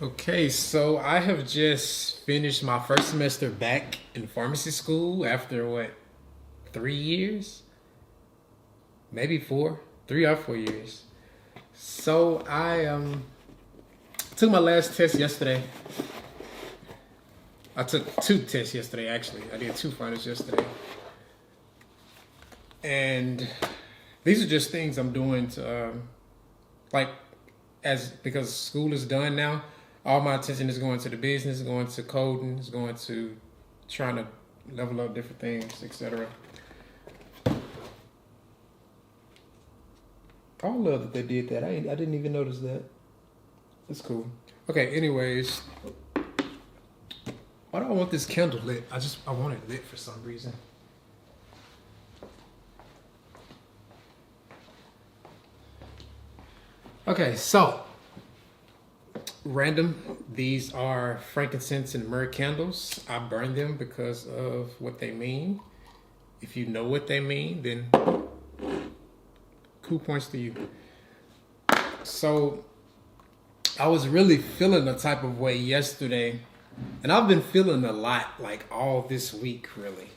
Okay, so I have just finished my first semester back in pharmacy school after what, 3 years? Maybe four, 3 or 4 years. So I took my last test yesterday. I took two tests yesterday actually. I did two finals yesterday. And these are just things I'm doing to like as because school is done now, all my attention is going to the business, going to coding, is going to trying to level up different things, etc. I love that they did that. I didn't even notice that. That's cool. Okay, anyways. Why do I want this candle lit? I want it lit for some reason. Okay, so random. These are frankincense and myrrh candles. I burn them because of what they mean. If you know what they mean, then cool points to you. So I was really feeling a type of way yesterday, and I've been feeling a lot like all this week, really.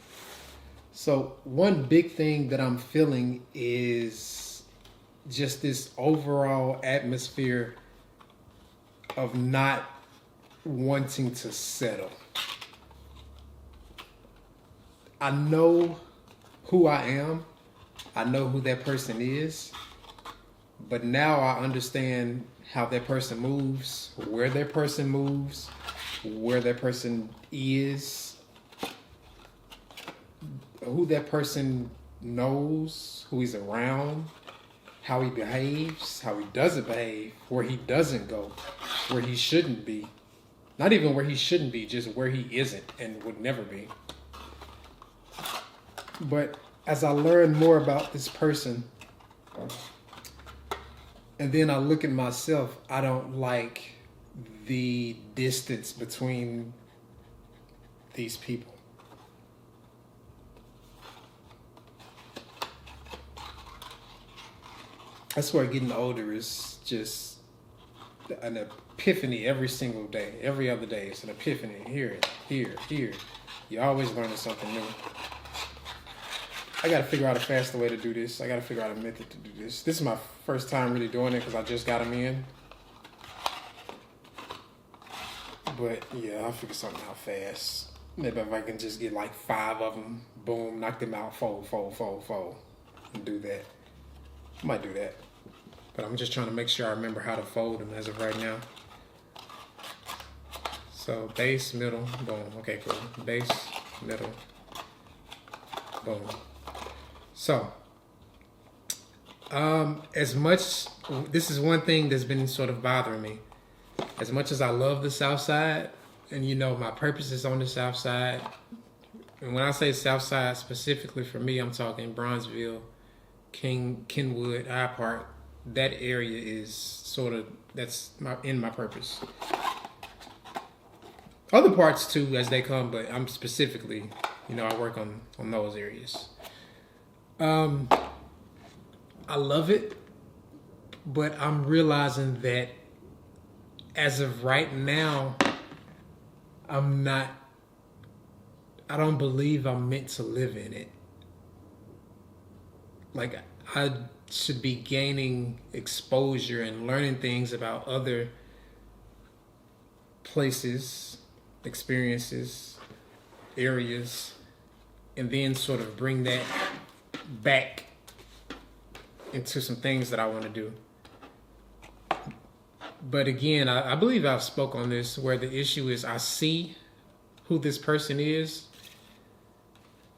So one big thing that I'm feeling is just this overall atmosphere of not wanting to settle. I know who I am. I know who that person is. But now I understand how that person moves, where that person moves, where that person is, who that person knows, who he's around, how he behaves, how he doesn't behave, where he doesn't go, where he shouldn't be. Not even where he shouldn't be, just where he isn't and would never be. But as I learn more about this person, and then I look at myself, I don't like the distance between these people. I swear getting older is just an epiphany every single day. Every other day it's an epiphany. Here. You're always learning something new. I gotta figure out a faster way to do this. I gotta figure out a method to do this. This is my first time really doing it because I just got them in. But yeah, I'll figure something out fast. Maybe if I can just get like 5 of them, boom, knock them out, fold, and do that. I might do that. But I'm just trying to make sure I remember how to fold them as of right now. So base, middle, boom. Okay, cool. Base, middle, boom. So, this is one thing that's been sort of bothering me. As much as I love the South Side, and you know my purpose is on the South Side, and when I say South Side specifically for me, I'm talking Bronzeville, Kenwood, High Park. That area is that's my purpose. Other parts too as they come, but I'm specifically, I work on those areas. I love it, but I'm realizing that as of right now, I don't believe I'm meant to live in it. Like, I should be gaining exposure and learning things about other places, experiences, areas, and then sort of bring that back into some things that I want to do. But again, I believe I've spoke on this where the issue is I see who this person is,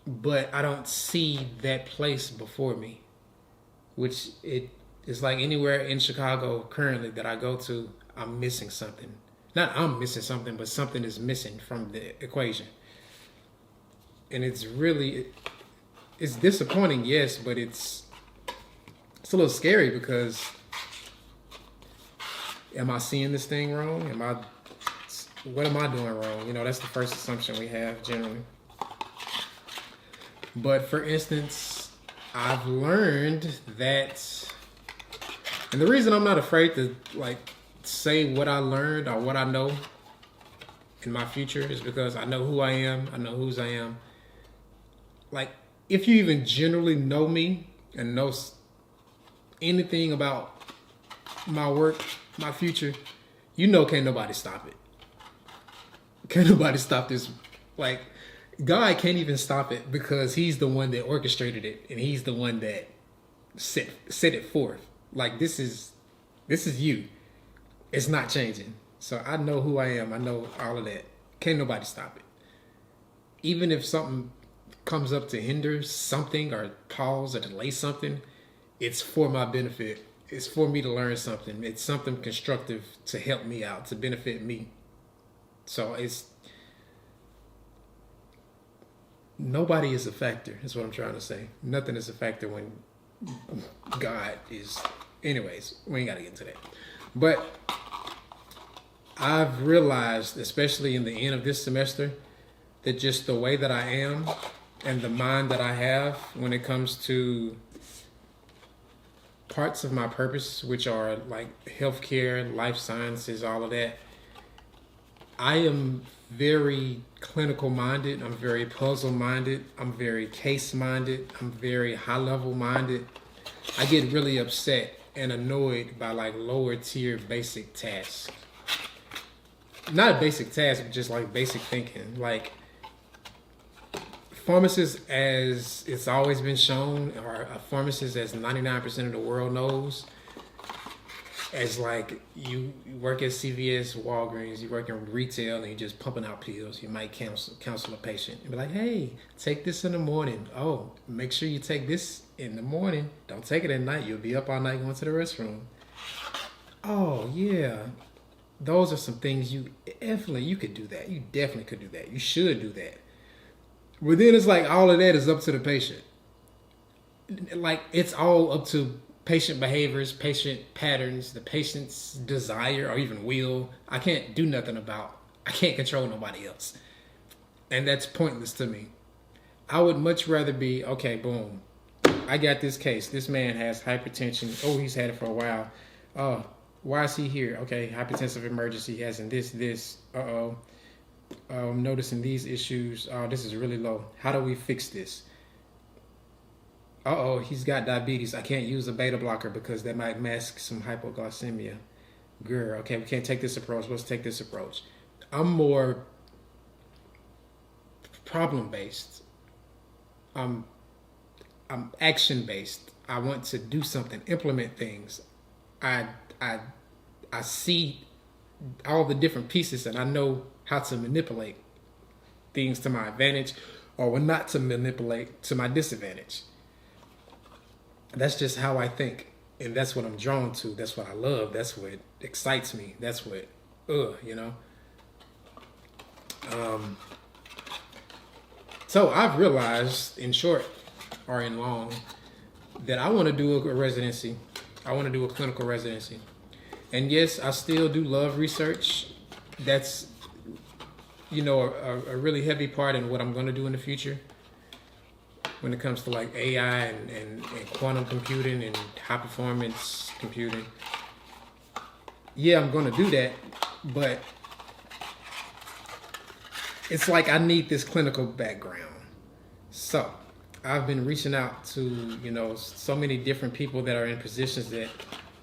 but I don't see that place before me, which it is like anywhere in Chicago currently that I go to, I'm missing something. Not I'm missing something, but something is missing from the equation. And it's disappointing, yes, but it's a little scary because am I seeing this thing wrong? What am I doing wrong? That's the first assumption we have generally. But for instance, I've learned that, and the reason I'm not afraid to say what I learned or what I know in my future is because I know who I am. I know whose I am. Like, if you even generally know me and know anything about my work, my future, you know can't nobody stop it. Can't nobody stop this. Like, God can't even stop it because he's the one that orchestrated it and he's the one that set it forth. Like, this is you. It's not changing. So I know who I am. I know all of that. Can't nobody stop it. Even if something comes up to hinder something or pause or delay something, it's for my benefit. It's for me to learn something. It's something constructive to help me out, to benefit me. So nobody is a factor, is what I'm trying to say. Nothing is a factor when God is. Anyways, we ain't got to get into that. But I've realized, especially in the end of this semester, that just the way that I am and the mind that I have when it comes to parts of my purpose, which are like healthcare, life sciences, all of that, I am very clinical minded. I'm very puzzle minded. I'm very case minded. I'm very high level minded. I get really upset and annoyed by like lower tier basic tasks. Not basic tasks, but just like basic thinking. Like, pharmacists, as it's always been shown, are a pharmacist, as 99% of the world knows, as like you work at CVS, Walgreens, you work in retail, and you're just pumping out pills. You might counsel a patient and be like, hey, take this in the morning. Oh, make sure you take this in the morning. Don't take it at night. You'll be up all night going to the restroom. Oh, yeah. Those are some things you could do that. You definitely could do that. You should do that. But then it's like all of that is up to the patient. Like, it's all up to patient behaviors, patient patterns, the patient's desire or even will. I can't do nothing about. I can't control nobody else. And that's pointless to me. I would much rather be, okay, boom. I got this case. This man has hypertension. Oh, he's had it for a while. Oh, why is he here? Okay, hypertensive emergency. He has in this. Uh-oh. I'm noticing these issues. Oh, this is really low. How do we fix this? Uh-oh, he's got diabetes. I can't use a beta blocker because that might mask some hypoglycemia. Girl, okay, we can't take this approach. Let's take this approach. I'm more problem-based. I'm action-based. I want to do something, implement things. I see all the different pieces and I know how to manipulate things to my advantage or not to manipulate to my disadvantage. That's just how I think. And that's what I'm drawn to. That's what I love. That's what excites me. That's what, you know. So I've realized, in short or in long, that I want to do a residency. I want to do a clinical residency. And yes, I still do love research. That's, you know, a really heavy part in what I'm going to do in the future when it comes to like AI and quantum computing and high performance computing. Yeah, I'm going to do that, but it's like I need this clinical background. So I've been reaching out to, you know, so many different people that are in positions that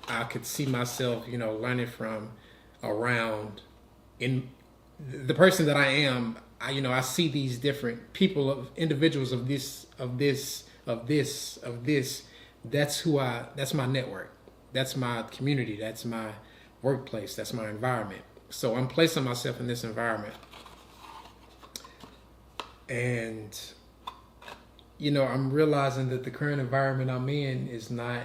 I could see myself, you know, learning from around. In the person that I am, I see these different people, of individuals of this. That's my network. That's my community. That's my workplace. That's my environment. So I'm placing myself in this environment. And, you know, I'm realizing that the current environment I'm in is not,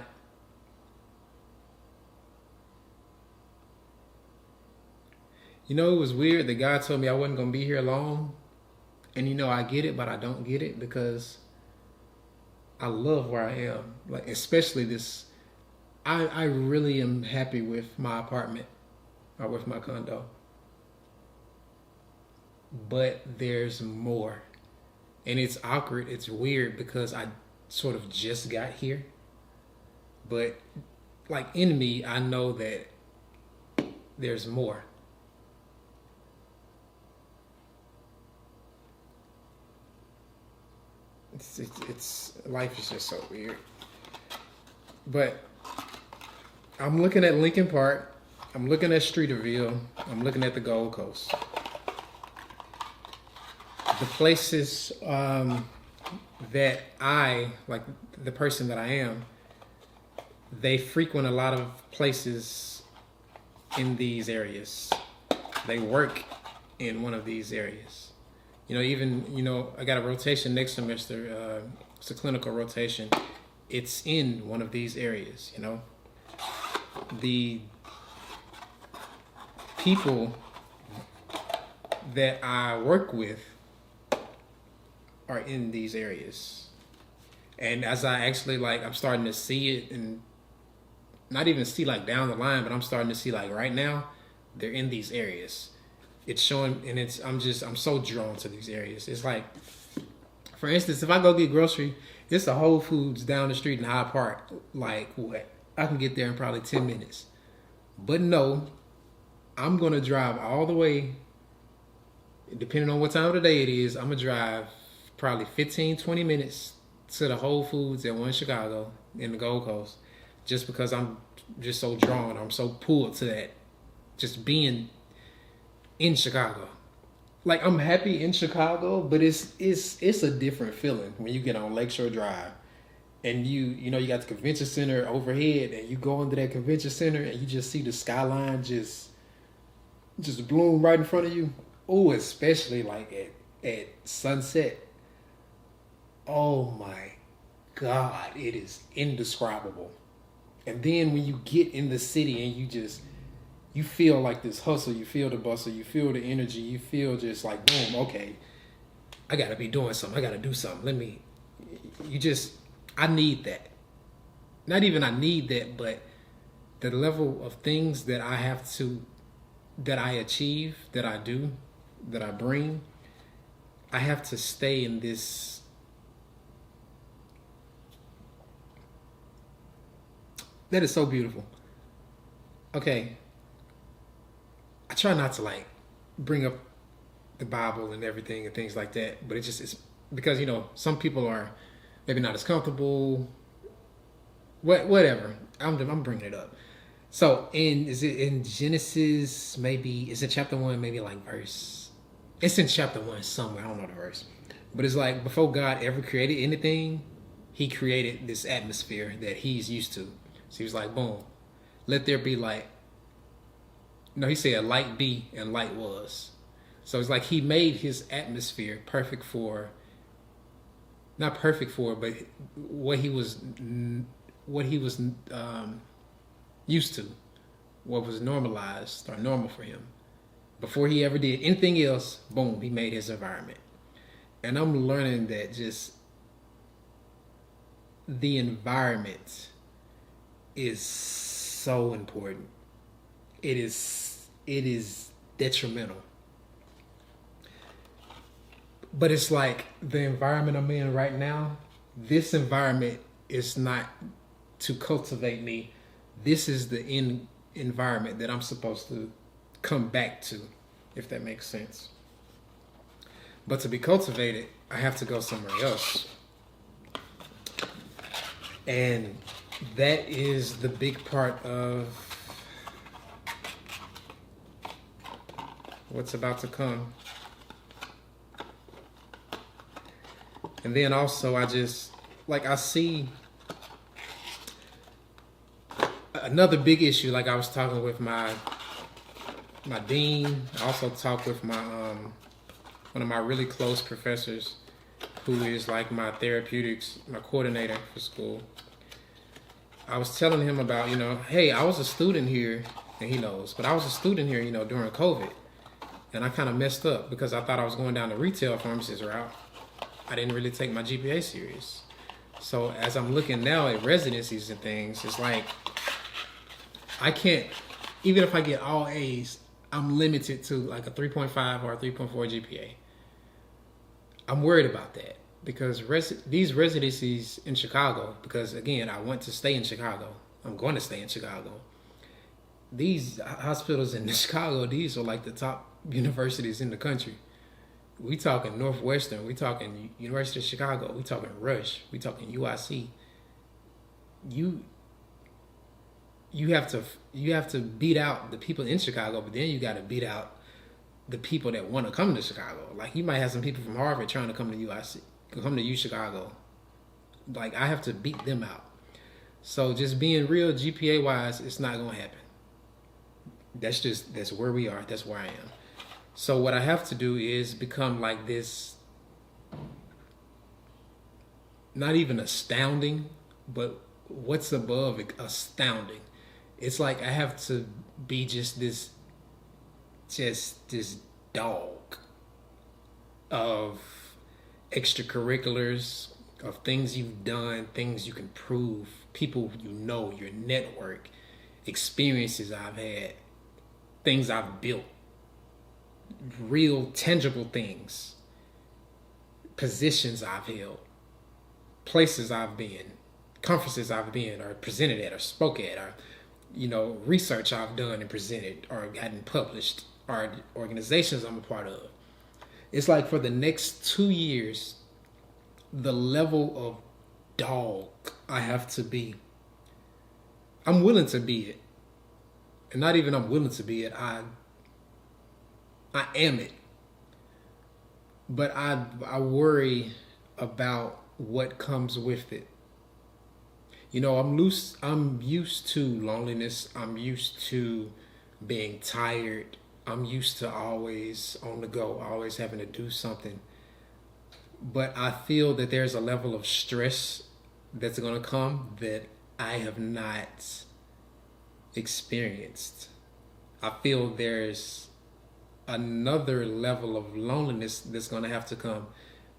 you know, it was weird that God told me I wasn't going to be here long. And, you know, I get it, but I don't get it because I love where I am. Like, especially this, I really am happy with my apartment or with my condo. But there's more. And it's awkward. It's weird because I sort of just got here. But, like, in me, I know that there's more. It's life is just so weird. But I'm looking at Lincoln Park. I'm looking at Streeterville. I'm looking at the Gold Coast. The places that I, like the person that I am, they frequent a lot of places in these areas. They work in one of these areas. I got a rotation next semester. It's a clinical rotation. It's in one of these areas, The people that I work with are in these areas. And as I actually I'm starting to see it, and not even see down the line, but I'm starting to see right now, they're in these areas. It's showing, and I'm so drawn to these areas. It's for instance, if I go get grocery, it's a Whole Foods down the street in Hyde Park. What? I can get there in probably 10 minutes. But no, I'm going to drive all the way, depending on what time of the day it is, I'm going to drive probably 15, 20 minutes to the Whole Foods at One Chicago in the Gold Coast, just because I'm just so drawn. I'm so pulled to that, just being in Chicago. I'm happy in Chicago, but it's a different feeling when you get on Lakeshore Drive and you got the convention center overhead, and you go into that convention center and you just see the skyline just bloom right in front of you. Oh, especially at sunset. Oh my God, it is indescribable. And then when you get in the city and you feel this hustle, you feel the bustle, you feel the energy, you feel just boom, okay, I gotta be doing something, I gotta do something. I need that. Not even I need that, but the level of things that that I achieve, that I do, that I bring, I have to stay in this. That is so beautiful. Okay. I try not to bring up the Bible and everything and things like that, but it's because some people are maybe not as comfortable. Whatever. I'm bringing it up. So is it in Genesis? Maybe is it chapter 1? Maybe verse. It's in chapter 1 somewhere. I don't know the verse, but it's before God ever created anything, He created this atmosphere that He's used to. So He was boom, let there be light. No, He said light be, and light was. So it's He made His atmosphere perfect for, not perfect for, but what he was used to, what was normalized or normal for Him. Before He ever did anything else, boom, He made His environment. And I'm learning that just the environment is so important. It is detrimental. But it's the environment I'm in right now, this environment is not to cultivate me. This is the environment that I'm supposed to come back to, if that makes sense. But to be cultivated, I have to go somewhere else. And that is the big part of what's about to come. And then also I see another big issue. I was talking with my dean. I also talked with my one of my really close professors, who is my therapeutics, my coordinator for school. I was telling him about, hey, I was a student here, and he knows, but I was a student here, during COVID. And I kind of messed up because I thought I was going down the retail pharmacist route. I didn't really take my GPA serious. So as I'm looking now at residencies and things, it's I can't, even if I get all A's, I'm limited to a 3.5 or a 3.4 GPA. I'm worried about that because these residencies in Chicago, because again, I want to stay in Chicago. I'm going to stay in Chicago. these hospitals in Chicago, these are like the top universities in the country. We talking Northwestern, we talking University of Chicago, we talking Rush, we talking UIC. You you have to beat out the people in Chicago, but then you got to beat out the people that want to come to Chicago. Like you might have some people from Harvard trying to come to UIC, come to U Chicago. Like I have to beat them out. So just being real, GPA wise, it's not gonna happen. That's where we are. That's where I am. So what I have to do is become like this, not even astounding, but what's above astounding. It's like I have to be just this dog of extracurriculars, of things you've done, things you can prove, people you know, your network, experiences I've had, things I've built, real tangible things, positions I've held, places I've been, conferences I've been or presented at or spoke at, or research I've done and presented or gotten published, or organizations I'm a part of. It's like for the next 2 years, the level of dog I have to be, I'm willing to be it. And not even I'm willing to be it, I am it. But I worry about what comes with it. I'm used to loneliness. I'm used to being tired. I'm used to always on the go, always having to do something. But I feel that there's a level of stress that's going to come that I have not experienced. I feel there's another level of loneliness that's going to have to come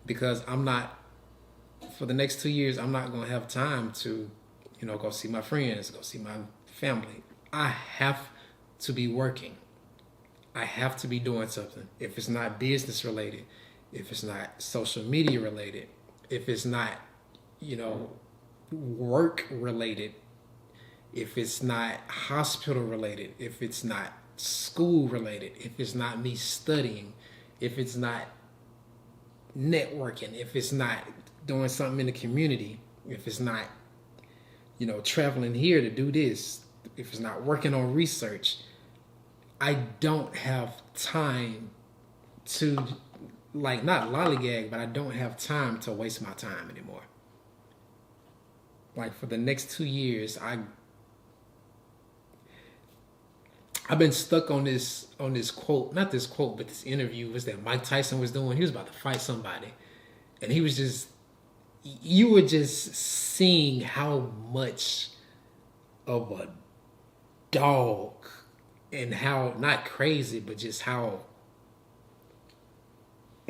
because for the next 2 years, I'm not going to have time to, go see my friends, go see my family. I have to be working. I have to be doing something. If it's not business related, if it's not social media related, if it's not, work related, if it's not hospital related, if it's not school related, if it's not me studying, if it's not networking, if it's not doing something in the community, if it's not, traveling here to do this, if it's not working on research, I don't have time to, not lollygag, but I don't have time to waste my time anymore. Like for the next 2 years, I've been stuck on this quote, not this quote, but this interview was that Mike Tyson was doing. He was about to fight somebody, and he was you were just seeing how much of a dog and how, not crazy, but just how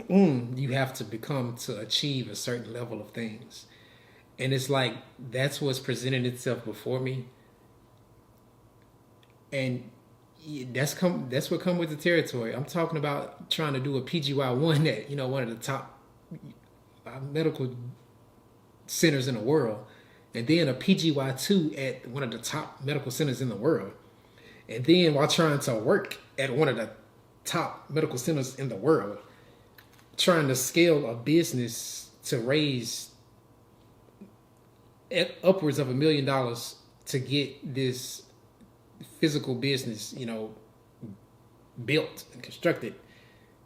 you have to become to achieve a certain level of things. And it's like, that's what's presented itself before me. And that's what come with the territory. I'm talking about trying to do a PGY1 at, one of the top medical centers in the world, and then a PGY2 at one of the top medical centers in the world. And then while trying to work at one of the top medical centers in the world, trying to scale a business to raise upwards of $1 million to get this physical business, built and constructed,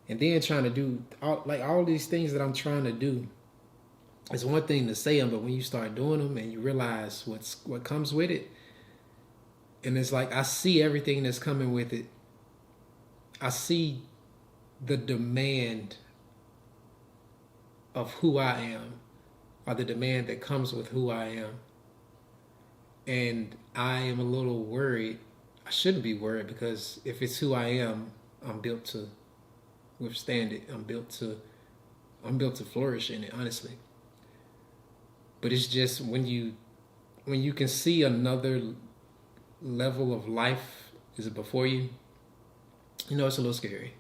and then trying to do all these things that I'm trying to do. It's one thing to say them, but when you start doing them and you realize what comes with it, and it's like I see everything that's coming with it. I see the demand of who I am, or the demand that comes with who I am. And I am a little worried. I shouldn't be worried, because if it's who I am, I'm built to withstand it. I'm built to flourish in it, honestly. But it's just when you can see another level of life is before you, it's a little scary.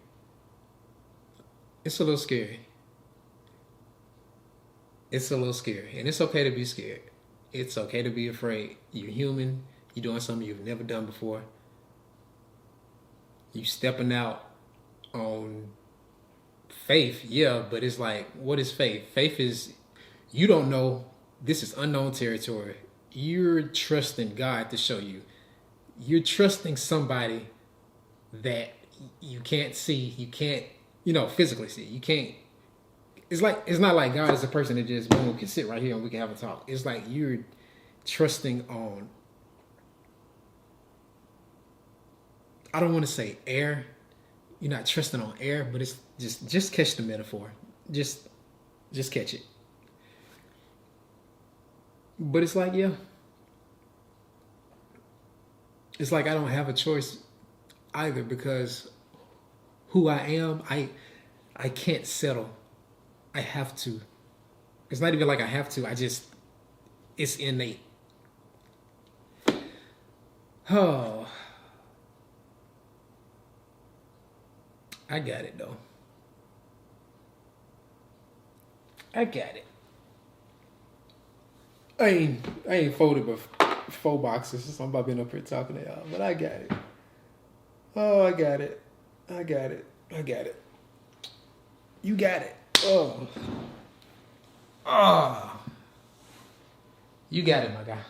It's a little scary. It's a little scary. And it's okay to be scared. It's okay to be afraid. You're human. You're doing something you've never done before. You stepping out on faith, yeah, but it's like, what is faith? Faith is, you don't know, this is unknown territory. You're trusting God to show you. You're trusting somebody that you can't see, you can't, physically see. You can't, it's not like God is a person that just, boom, can sit right here and we can have a talk. It's like you're trusting on, I don't want to say air. You're not trusting on air, but it's just catch the metaphor. Just catch it. But it's like, yeah. It's like I don't have a choice either, because who I am, I can't settle. I have to. It's not even like I have to. It's innate. Oh. I got it though. I got it. I ain't folded but 4 boxes, so I'm about being up here talking to y'all, but I got it. Oh, I got it. I got it. I got it. You got it. Oh. Oh. You got it, my guy.